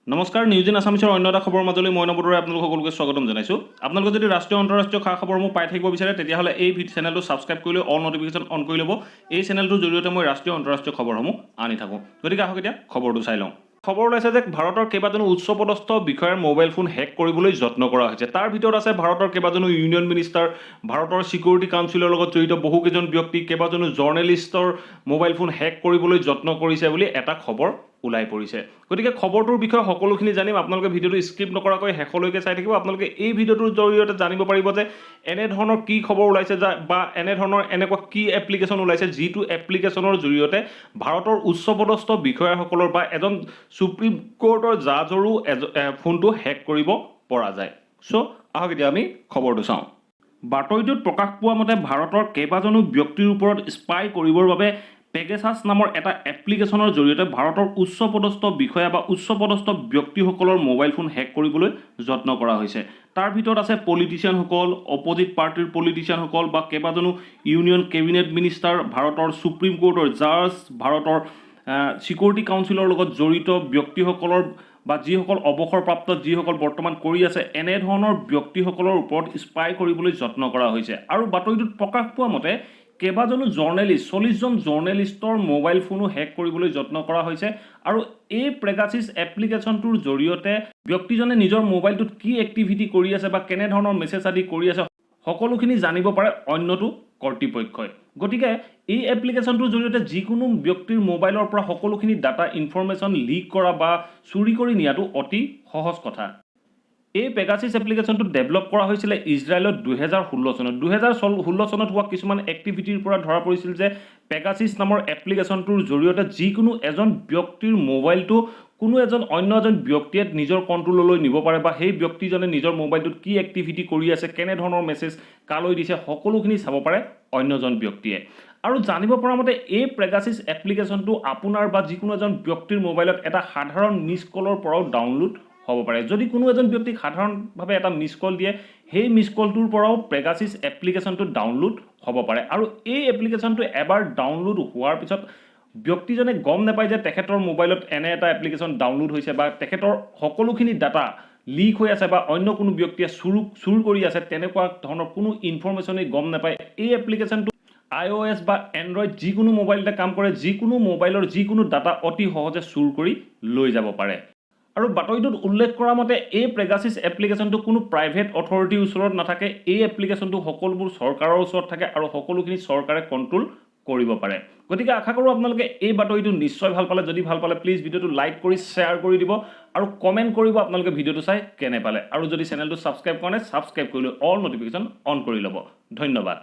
নমস্কাৰ news in আছামিছৰ অন্য এটা খবৰ মাজলৈ মই নৱদৰে আপোনালোক সকলোকে স্বাগতম জনাইছোঁ। আপোনালোকে যদি ৰাষ্ট্ৰীয় আন্তঃৰাষ্ট্ৰীয় খা খবৰসমূহ পাই থাকিব বিচাৰে তেতিয়াহ'লে এই চেনেলটো ছাবস্ক্ৰাইব কৰি লৈ অল নটিফিকেশ্যন অন কৰি ল'ব। এই চেনেলটোৰ জৰিয়তে মই ৰাষ্ট্ৰীয় আন্তঃৰাষ্ট্ৰীয় খবৰসমূহ আনি থাকোঁ। গতিকে আহক এতিয়া খবৰটো চাই লওঁ। খবৰ ওলাইছে যে ভাৰতৰ কেইবাজনো উচ্চপদস্থ বিষয়াৰ মোবাইল ফোন হেক কৰিবলৈ যত্ন কৰা হৈছে। তাৰ ভিতৰত আছে ভাৰতৰ কেইবাজনো ইউনিয়ন মিনিষ্টাৰ, ভাৰতৰ ছিকিউৰিটি কাউন্সিলৰ লগত জড়িত বহুকেইজন ব্যক্তি, কেইবাজনো জাৰ্নেলিষ্টৰ মোবাইল ফোন হেক কৰিবলৈ যত্ন কৰিছে বুলি এটা খবৰ ওলাই পৰিছে। গতিকে খবৰটোৰ বিষয়ে সকলোখিনি জানিম। আপোনালোকে ভিডিঅ'টো স্কিপ নকৰাকৈ শেষলৈকে চাই থাকিব। আপোনালোকে এই ভিডিঅ'টোৰ জৰিয়তে জানিব পাৰিব যে এনেধৰণৰ কি খবৰ ওলাইছে বা এনেধৰণৰ এনেকুৱা কি এপ্লিকেশ্যন ওলাইছে যিটো এপ্লিকেশ্যনৰ জৰিয়তে ভাৰতৰ উচ্চপদস্থ বিষয়াসকলৰ বা এজন সুপ্ৰিম কোৰ্টৰ জাজৰো ফোনটো হেক কৰিব পৰা যায়। চ' আহক এতিয়া আমি খবৰটো চাওঁ। বাতৰিটোত প্ৰকাশ পোৱা মতে ভাৰতৰ কেইবাজনো ব্যক্তিৰ ওপৰত স্পাই কৰিবৰ বাবে পেগাছাছ নামৰ এটা এপ্লিকেশ্যনৰ জৰিয়তে ভাৰতৰ উচ্চপদস্থ বিষয়া বা উচ্চপদস্থ ব্যক্তিসকলৰ মোবাইল ফোন হেক কৰিবলৈ যত্ন কৰা হৈছে। তাৰ ভিতৰত আছে পলিটিচিয়ানসকল, অপজিট পাৰ্টিৰ পলিটিচিয়ানসকল বা কেইবাজনো ইউনিয়ন কেবিনেট মিনিষ্টাৰ, ভাৰতৰ সুপ্ৰিম কোৰ্টৰ জাজ, ভাৰতৰ ছিকিউৰিটি কাউন্সিলৰ লগত জড়িত ব্যক্তিসকলৰ বা যিসকল অৱসৰপ্ৰাপ্ত, যিসকল বৰ্তমান কৰি আছে, এনেধৰণৰ ব্যক্তিসকলৰ ওপৰত স্পাই কৰিবলৈ যত্ন কৰা হৈছে। আৰু বাতৰিটোত প্ৰকাশ পোৱা মতে কেইবাজনো জাৰ্নেলিষ্ট, 40জন জাৰ্নেলিষ্টৰ মোবাইল ফোনো হেক কৰিবলৈ যত্ন কৰা হৈছে। আৰু এই পেগাছাছ এপ্লিকেশ্যনটোৰ জৰিয়তে ব্যক্তিজনে নিজৰ মোবাইলটোত কি এক্টিভিটি কৰি আছে বা কেনেধৰণৰ মেছেজ আদি কৰি আছে সকলোখিনি জানিব পাৰে অন্যটো কৰ্তৃপক্ষই। গতিকে এই এপ্লিকেশ্যনটোৰ জৰিয়তে যিকোনো ব্যক্তিৰ মোবাইলৰ পৰা সকলোখিনি ডাটা ইনফৰমেশ্যন লিক কৰা বা চুৰি কৰি নিয়াটো অতি সহজ কথা। এই পেগাছাছ এপ্লিকেশ্যনটো ডেভেলপ কৰা হৈছিলে ইজৰাইলত 2016 চনত। 2016 চনত হোৱা কিছুমান এক্টিভিটিৰ পৰা ধৰা পৰিছিল যে পেগাছাছ নামৰ এপ্লিকেশ্যনটোৰ জৰিয়তে যিকোনো এজন ব্যক্তিৰ মোবাইলটো কোনো অন্য এজন ব্যক্তিয়ে নিজৰ কণ্ট্ৰললৈ নিব পাৰে বা সেই ব্যক্তিজনে নিজৰ মোবাইলটোত কি এক্টিভিটি কৰি আছে, কেনেধৰণৰ মেছেজ কালৈ দিছে, সকলোখিনি চাব পাৰে অন্যজন ব্যক্তিয়ে। আৰু জানিব পৰা মতে এই পেগাছাছ এপ্লিকেশ্যনটো আপোনাৰ বা যিকোনো এজন ব্যক্তিৰ মোবাইলত এটা সাধাৰণ মিছ কলৰ পৰাও ডাউনলোড হ'ব পাৰে। যদি কোনো এজন ব্যক্তিক সাধাৰণভাৱে এটা মিছ কল দিয়ে, সেই মিছ কলটোৰ পৰাও পেগাছাছ এপ্লিকেশ্যনটো ডাউনলোড হ'ব পাৰে। আৰু এই এপ্লিকেশ্যনটো এবাৰ ডাউনলোড হোৱাৰ পিছত ব্যক্তিজনে গম নাপায় যে তেখেতৰ মোবাইলত এনে এটা এপ্লিকেশ্যন ডাউনলোড হৈছে বা তেখেতৰ সকলোখিনি ডাটা লিক হৈ আছে বা অন্য কোনো ব্যক্তিয়ে চুৰ কৰি আছে, তেনেকুৱা ধৰণৰ কোনো ইনফৰমেশ্যনেই গম নাপায়। এই এপ্লিকেশ্যনটো iOS বা এণ্ড্ৰইড যিকোনো মোবাইলতে কাম কৰে, যিকোনো মোবাইলৰ যিকোনো ডাটা অতি সহজে চুৰ কৰি লৈ যাব পাৰে। আৰু বাতৰিটোত উল্লেখ কৰা মতে এই পেগাছাছ এপ্লিকেশ্যনটো কোনো প্ৰাইভেট অথৰিটিৰ ওচৰত নাথাকে। এই এপ্লিকেশ্যনটো সকলোবোৰ চৰকাৰৰ ওচৰত থাকে আৰু সকলোখিনি চৰকাৰে কণ্ট্ৰল কৰিব পাৰে। গতিকে আশা কৰোঁ আপোনালোকে এই বাতৰিটো নিশ্চয় ভাল পালে। যদি ভাল পালে প্লিজ ভিডিঅ'টো লাইক কৰি শ্বেয়াৰ কৰি দিব আৰু কমেণ্ট কৰিব আপোনালোকে ভিডিঅ'টো চাই কেনে পালে। আৰু যদি চেনেলটো ছাবস্ক্ৰাইব কৰা নাই, ছাবস্ক্ৰাইব কৰি লৈ অল নটিফিকেশ্যন অন কৰি ল'ব। ধন্যবাদ।